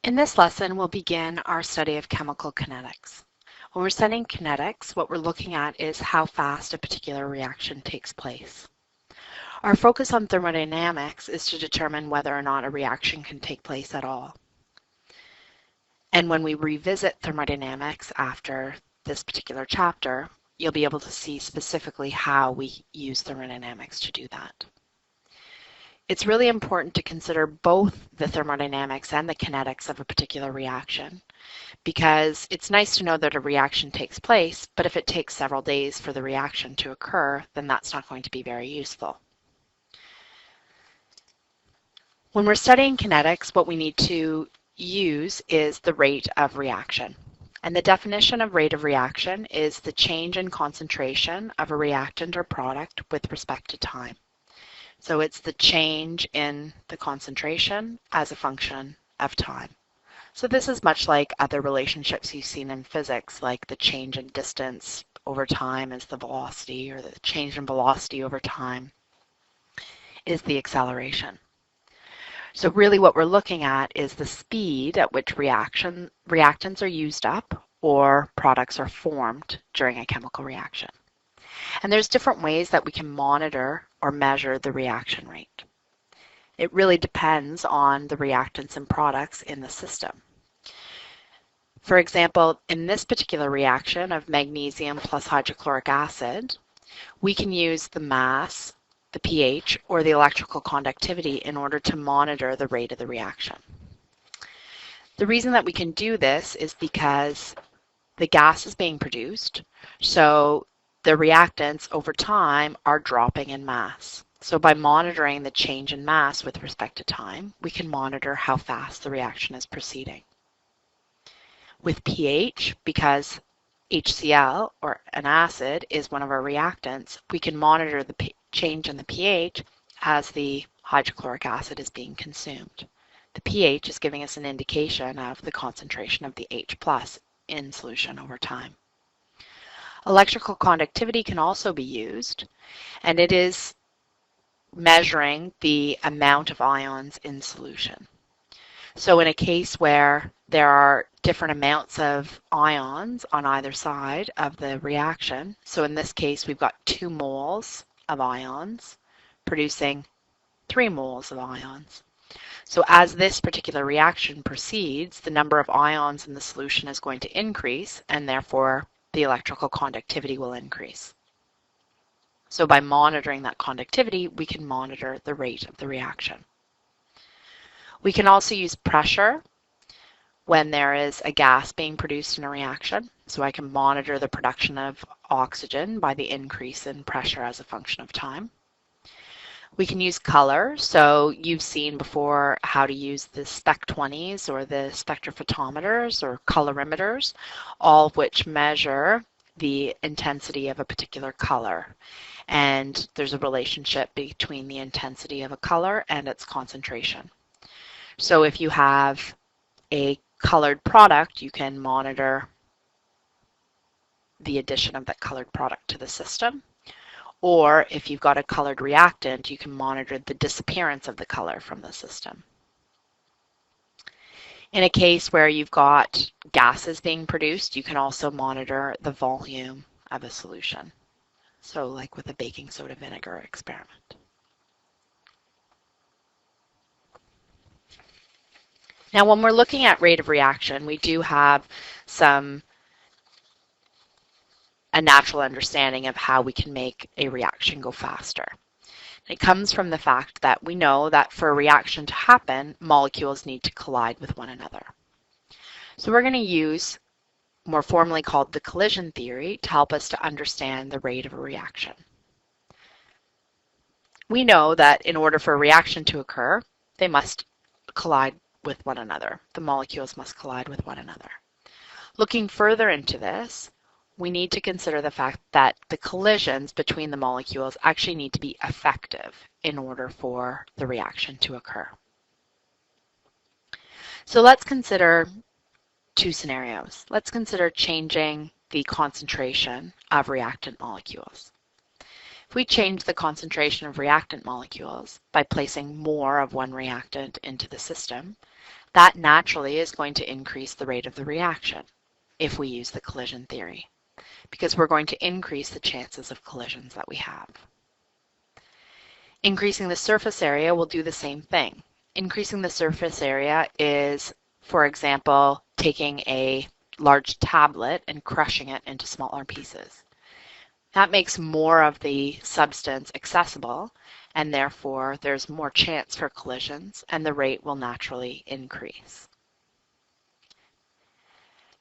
In this lesson, we'll begin our study of chemical kinetics. When we're studying kinetics, what we're looking at is how fast a particular reaction takes place. Our focus on thermodynamics is to determine whether or not a reaction can take place at all. And when we revisit thermodynamics after this particular chapter, you'll be able to see specifically how we use thermodynamics to do that. It's really important to consider both the thermodynamics and the kinetics of a particular reaction, because it's nice to know that a reaction takes place, but if it takes several days for the reaction to occur, then that's not going to be very useful. When we're studying kinetics, what we need to use is the rate of reaction. And the definition of rate of reaction is the change in concentration of a reactant or product with respect to time. So it's the change in the concentration as a function of time. So this is much like other relationships you've seen in physics, like the change in distance over time is the velocity, or the change in velocity over time is the acceleration. So really what we're looking at is the speed at which reactants are used up or products are formed during a chemical reaction. And there's different ways that we can monitor or measure the reaction rate. It really depends on the reactants and products in the system. For example, in this particular reaction of magnesium plus hydrochloric acid, we can use the mass, the pH, or the electrical conductivity in order to monitor the rate of the reaction. The reason that we can do this is because the gas is being produced, so the reactants over time are dropping in mass. So by monitoring the change in mass with respect to time, we can monitor how fast the reaction is proceeding. With pH, because HCl, or an acid, is one of our reactants, we can monitor the change in the pH as the hydrochloric acid is being consumed. The pH is giving us an indication of the concentration of the H+ in solution over time. Electrical conductivity can also be used, and it is measuring the amount of ions in solution. So in a case where there are different amounts of ions on either side of the reaction, so in this case we've got 2 moles of ions producing 3 moles of ions. So as this particular reaction proceeds, the number of ions in the solution is going to increase, and therefore the electrical conductivity will increase. So by monitoring that conductivity, we can monitor the rate of the reaction. We can also use pressure when there is a gas being produced in a reaction. So I can monitor the production of oxygen by the increase in pressure as a function of time. We can use color. So you've seen before how to use the spec-20s or the spectrophotometers or colorimeters, all of which measure the intensity of a particular color. And there's a relationship between the intensity of a color and its concentration. So if you have a colored product, you can monitor the addition of that colored product to the system. Or if you've got a colored reactant, you can monitor the disappearance of the color from the system. In a case where you've got gases being produced, you can also monitor the volume of a solution. So like with a baking soda vinegar experiment. Now when we're looking at rate of reaction, we do have a natural understanding of how we can make a reaction go faster. It comes from the fact that we know that for a reaction to happen, molecules need to collide with one another. So we're going to use more formally called the collision theory to help us to understand the rate of a reaction. We know that in order for a reaction to occur, they must collide with one another. The molecules must collide with one another. Looking further into this, we need to consider the fact that the collisions between the molecules actually need to be effective in order for the reaction to occur. So let's consider 2 scenarios. Let's consider changing the concentration of reactant molecules. If we change the concentration of reactant molecules by placing more of one reactant into the system, that naturally is going to increase the rate of the reaction if we use the collision theory, because we're going to increase the chances of collisions that we have. Increasing the surface area will do the same thing. Increasing the surface area is, for example, taking a large tablet and crushing it into smaller pieces. That makes more of the substance accessible, and therefore there's more chance for collisions, and the rate will naturally increase.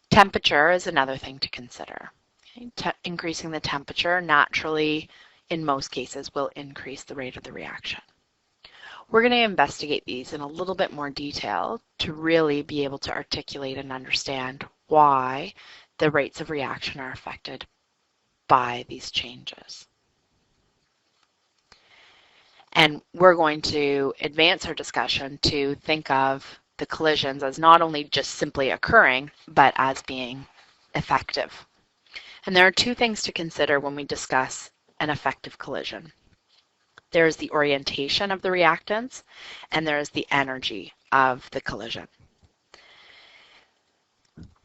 Temperature is another thing to consider. Okay? Increasing the temperature naturally, in most cases, will increase the rate of the reaction. We're going to investigate these in a little bit more detail to really be able to articulate and understand why the rates of reaction are affected by these changes. And we're going to advance our discussion to think of the collisions as not only just simply occurring, but as being effective. And there are two things to consider when we discuss an effective collision. There is the orientation of the reactants, and there is the energy of the collision.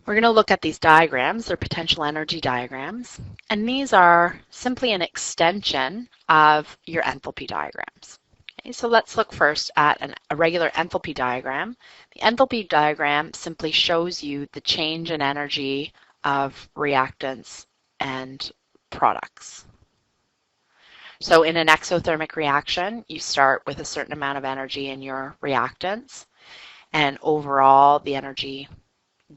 We're going to look at these diagrams. They're potential energy diagrams, and these are simply an extension of your enthalpy diagrams. Okay, so let's look first at a regular enthalpy diagram. The enthalpy diagram simply shows you the change in energy of reactants and products. So in an exothermic reaction, you start with a certain amount of energy in your reactants, and overall the energy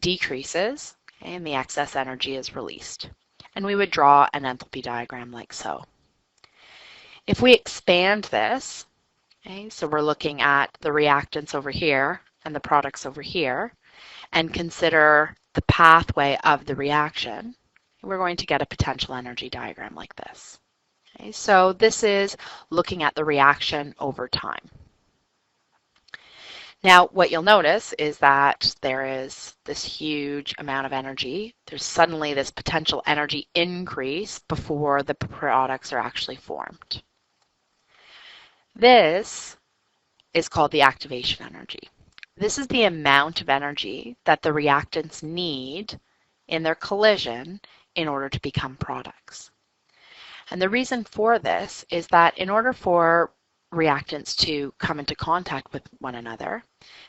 decreases, okay, and the excess energy is released. And we would draw an enthalpy diagram like so. If we expand this, okay, so we're looking at the reactants over here and the products over here, and consider the pathway of the reaction, we're going to get a potential energy diagram like this. Okay, so this is looking at the reaction over time. Now, what you'll notice is that there is this huge amount of energy. There's suddenly this potential energy increase before the products are actually formed. This is called the activation energy. This is the amount of energy that the reactants need in their collision in order to become products. And the reason for this is that in order for reactants to come into contact with one another,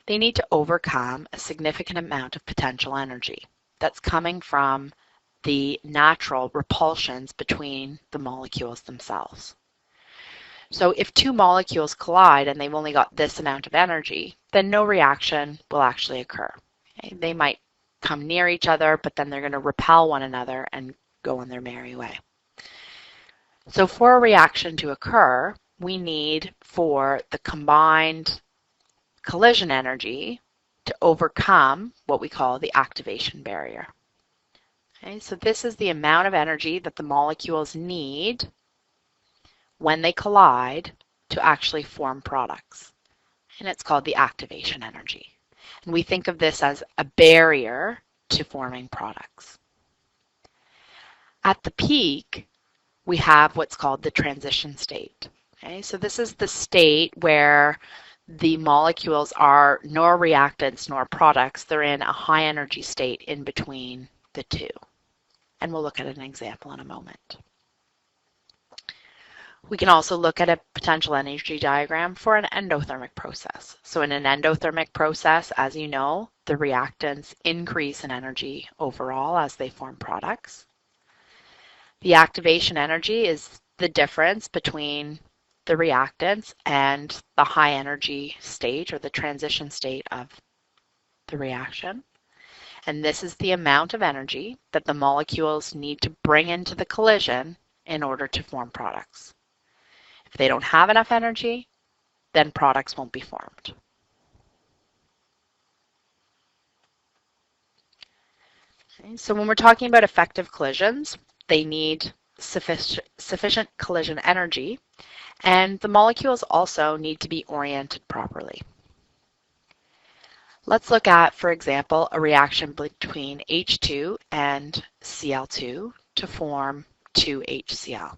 they need to overcome a significant amount of potential energy that's coming from the natural repulsions between the molecules themselves. So if two molecules collide and they've only got this amount of energy, then no reaction will actually occur. Okay? They might come near each other, but then they're going to repel one another and go on their merry way. So for a reaction to occur, we need for the combined collision energy to overcome what we call the activation barrier. Okay, so this is the amount of energy that the molecules need when they collide to actually form products. And it's called the activation energy. And we think of this as a barrier to forming products. At the peak, we have what's called the transition state. Okay, so this is the state where the molecules are nor reactants nor products. They're in a high energy state in between the two. And we'll look at an example in a moment. We can also look at a potential energy diagram for an endothermic process. So in an endothermic process, as you know, the reactants increase in energy overall as they form products. The activation energy is the difference between the reactants and the high energy state or the transition state of the reaction. And this is the amount of energy that the molecules need to bring into the collision in order to form products. If they don't have enough energy, then products won't be formed. Okay, so when we're talking about effective collisions, they need sufficient collision energy, and the molecules also need to be oriented properly. Let's look at, for example, a reaction between H2 and Cl2 to form 2HCl.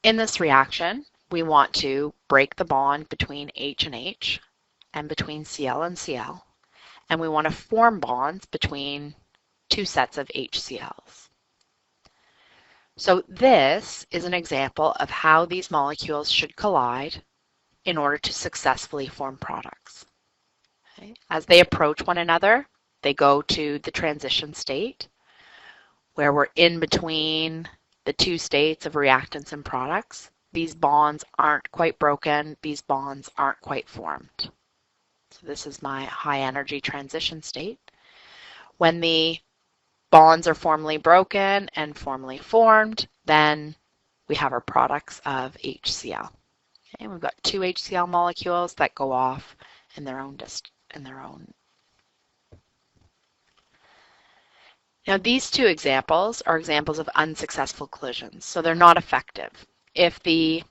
In this reaction, we want to break the bond between H and H and between Cl and Cl, and we want to form bonds between two sets of HCl's. So this is an example of how these molecules should collide in order to successfully form products. Okay. As they approach one another, they go to the transition state, where we're in between the two states of reactants and products. These bonds aren't quite broken, these bonds aren't quite formed. So this is my high energy transition state. When the bonds are formally broken and formally formed, then we have our products of HCl. Okay, we've got two HCl molecules that go off in their own Now these two examples are examples of unsuccessful collisions, so they're not effective. If the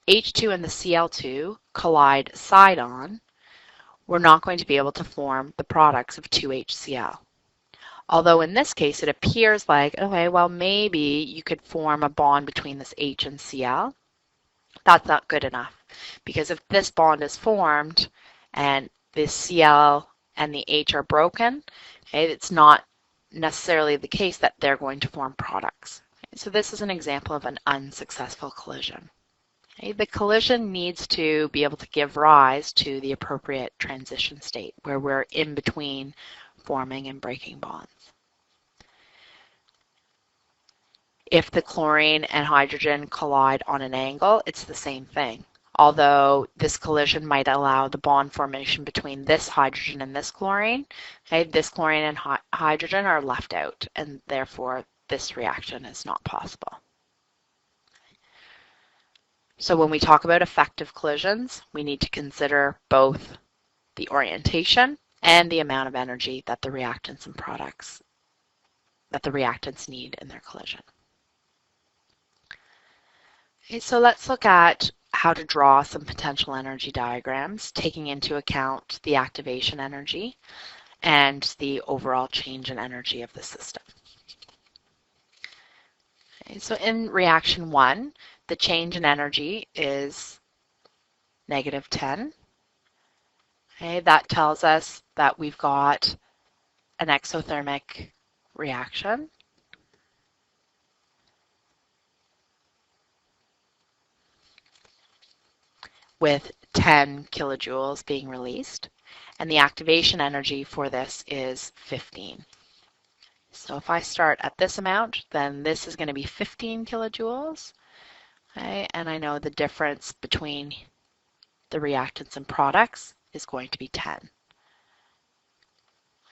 H2 and the Cl2 collide side-on, we're not going to be able to form the products of 2HCl. Although in this case it appears like, okay, well maybe you could form a bond between this H and Cl. That's not good enough, because if this bond is formed and the Cl and the H are broken, okay, it's not necessarily the case that they're going to form products. Okay, so this is an example of an unsuccessful collision. Okay, the collision needs to be able to give rise to the appropriate transition state where we're in between forming and breaking bonds. If the chlorine and hydrogen collide on an angle, it's the same thing. Although this collision might allow the bond formation between this hydrogen and this chlorine, okay, this chlorine and hydrogen are left out, and therefore this reaction is not possible. So when we talk about effective collisions, we need to consider both the orientation and the amount of energy that the reactants and products, that the reactants need in their collision. Okay, so let's look at how to draw some potential energy diagrams, taking into account the activation energy and the overall change in energy of the system. Okay, so in reaction 1, the change in energy is -10. Okay, that tells us that we've got an exothermic reaction. With 10 kilojoules being released, and the activation energy for this is 15. So if I start at this amount, then this is going to be 15 kilojoules, okay, and I know the difference between the reactants and products is going to be 10.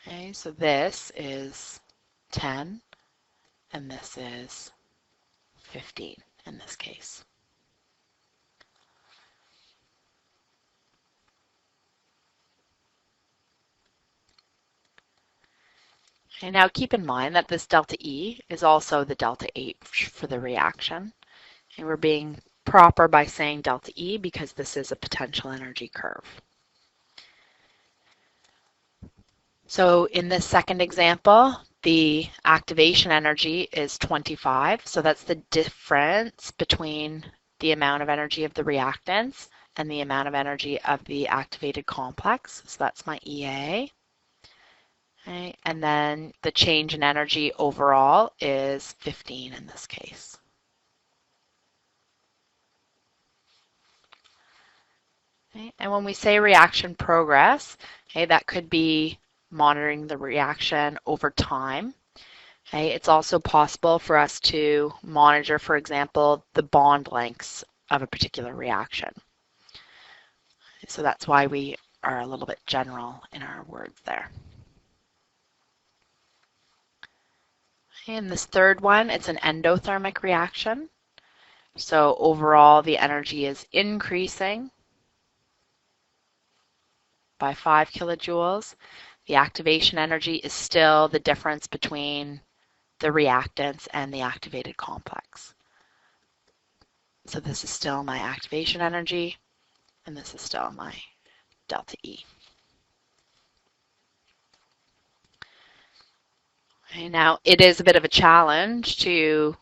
Okay, so this is 10, and this is 15 in this case. Okay, now keep in mind that this delta E is also the delta H for the reaction. And we're being proper by saying delta E because this is a potential energy curve. So in this second example, the activation energy is 25. So that's the difference between the amount of energy of the reactants and the amount of energy of the activated complex. So that's my EA. Okay, and then the change in energy overall is 15 in this case. Okay, and when we say reaction progress, okay, that could be monitoring the reaction over time. Okay, it's also possible for us to monitor, for example, the bond lengths of a particular reaction. So that's why we are a little bit general in our words there. In this third one, it's an endothermic reaction. So overall, the energy is increasing by 5 kilojoules. The activation energy is still the difference between the reactants and the activated complex. So this is still my activation energy, and this is still my delta E. Okay, now, it is a bit of a challenge to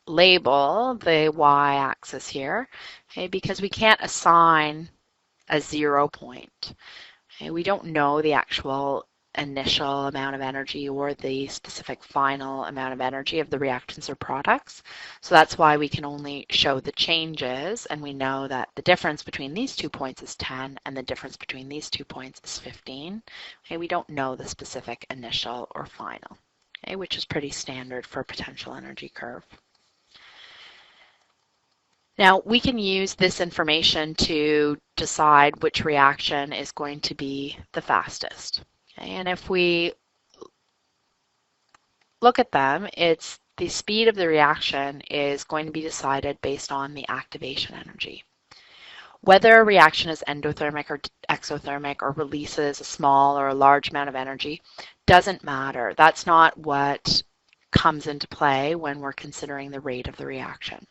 label the y-axis here, okay, because we can't assign a 0 point. Okay, we don't know the actual initial amount of energy or the specific final amount of energy of the reactants or products. So that's why we can only show the changes, and we know that the difference between these 2 points is 10 and the difference between these 2 points is 15. Okay, we don't know the specific initial or final, okay, which is pretty standard for a potential energy curve. Now, we can use this information to decide which reaction is going to be the fastest. Okay? And if we look at them, it's the speed of the reaction is going to be decided based on the activation energy. Whether a reaction is endothermic or exothermic or releases a small or a large amount of energy doesn't matter. That's not what comes into play when we're considering the rate of the reaction.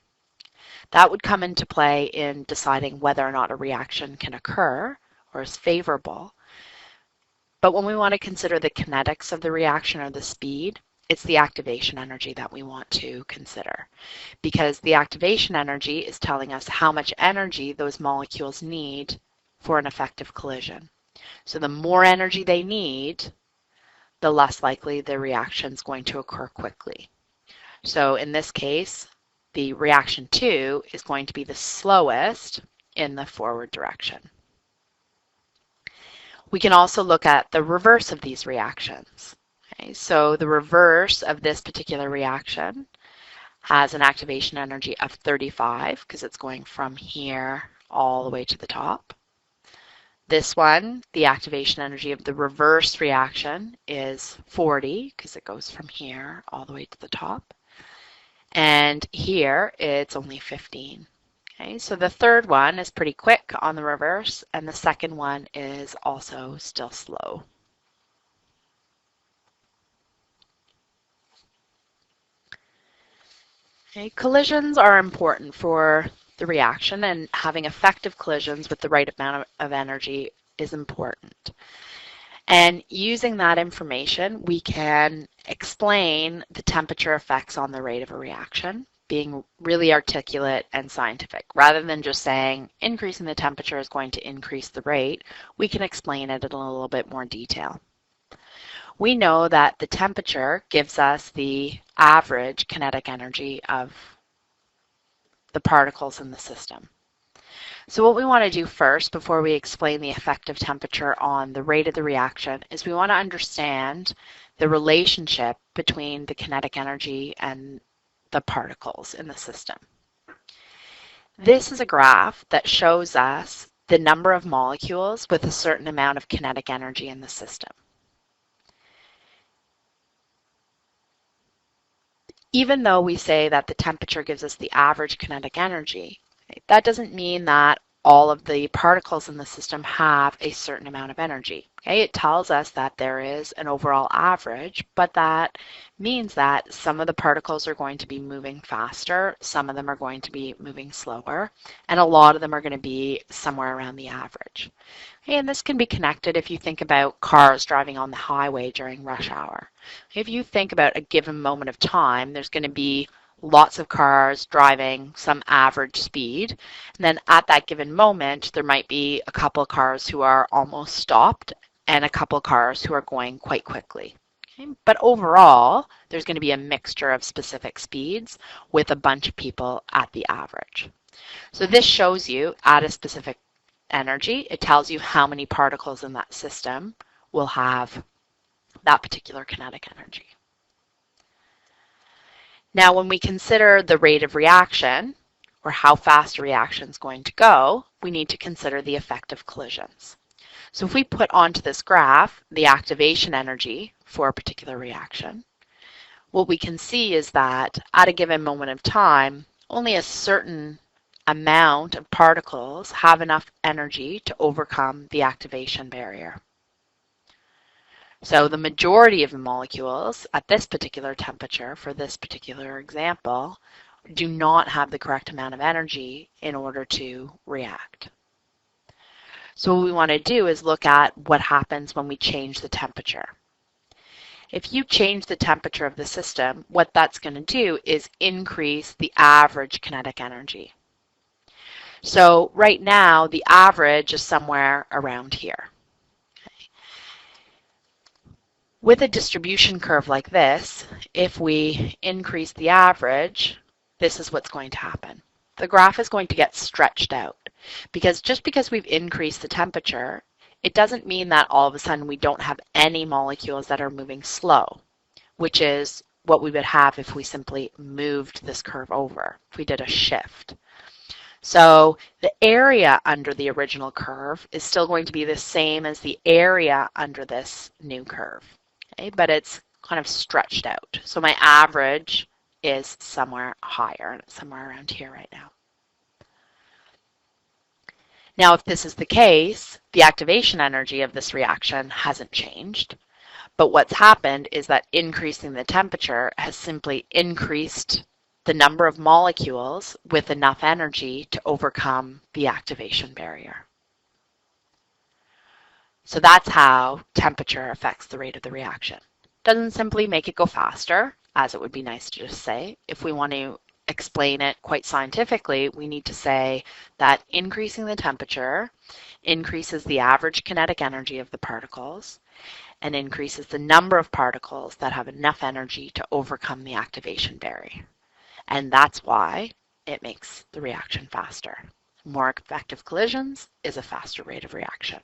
That would come into play in deciding whether or not a reaction can occur or is favorable. But when we want to consider the kinetics of the reaction or the speed, it's the activation energy that we want to consider, because the activation energy is telling us how much energy those molecules need for an effective collision. So the more energy they need, the less likely the reaction is going to occur quickly. So in this case, the reaction 2 is going to be the slowest in the forward direction. We can also look at the reverse of these reactions. Okay, so the reverse of this particular reaction has an activation energy of 35 because it's going from here all the way to the top. This one, the activation energy of the reverse reaction is 40 because it goes from here all the way to the top. And here it's only 15. Okay, so the third one is pretty quick on the reverse, and the second one is also still slow. Okay, collisions are important for the reaction, and having effective collisions with the right amount of energy is important. And using that information, we can explain the temperature effects on the rate of a reaction, being really articulate and scientific. Rather than just saying increasing the temperature is going to increase the rate, we can explain it in a little bit more detail. We know that the temperature gives us the average kinetic energy of the particles in the system. So what we want to do first, before we explain the effective temperature on the rate of the reaction, is we want to understand the relationship between the kinetic energy and the particles in the system. This is a graph that shows us the number of molecules with a certain amount of kinetic energy in the system. Even though we say that the temperature gives us the average kinetic energy, that doesn't mean that all of the particles in the system have a certain amount of energy. Okay? It tells us that there is an overall average, but that means that some of the particles are going to be moving faster, some of them are going to be moving slower, and a lot of them are going to be somewhere around the average. Okay? And this can be connected if you think about cars driving on the highway during rush hour. If you think about a given moment of time, there's going to be lots of cars driving some average speed, and then at that given moment there might be a couple of cars who are almost stopped and a couple of cars who are going quite quickly. Okay? But overall there's going to be a mixture of specific speeds with a bunch of people at the average. So this shows you at a specific energy, it tells you how many particles in that system will have that particular kinetic energy. Now, when we consider the rate of reaction, or how fast a reaction is going to go, we need to consider the effect of collisions. So if we put onto this graph the activation energy for a particular reaction, what we can see is that at a given moment of time, only a certain amount of particles have enough energy to overcome the activation barrier. So the majority of the molecules at this particular temperature, for this particular example, do not have the correct amount of energy in order to react. So what we want to do is look at what happens when we change the temperature. If you change the temperature of the system, what that's going to do is increase the average kinetic energy. So right now, the average is somewhere around here. With a distribution curve like this, if we increase the average, this is what's going to happen. The graph is going to get stretched out because just because we've increased the temperature, it doesn't mean that all of a sudden we don't have any molecules that are moving slow, which is what we would have if we simply moved this curve over, if we did a shift. So the area under the original curve is still going to be the same as the area under this new curve, okay? But it's kind of stretched out. So my average is somewhere higher, and it's somewhere around here right now. Now, if this is the case, the activation energy of this reaction hasn't changed, but what's happened is that increasing the temperature has simply increased the number of molecules with enough energy to overcome the activation barrier. So that's how temperature affects the rate of the reaction. It doesn't simply make it go faster, as it would be nice to just say. If we want to explain it quite scientifically, we need to say that increasing the temperature increases the average kinetic energy of the particles and increases the number of particles that have enough energy to overcome the activation barrier. And that's why it makes the reaction faster. More effective collisions is a faster rate of reaction.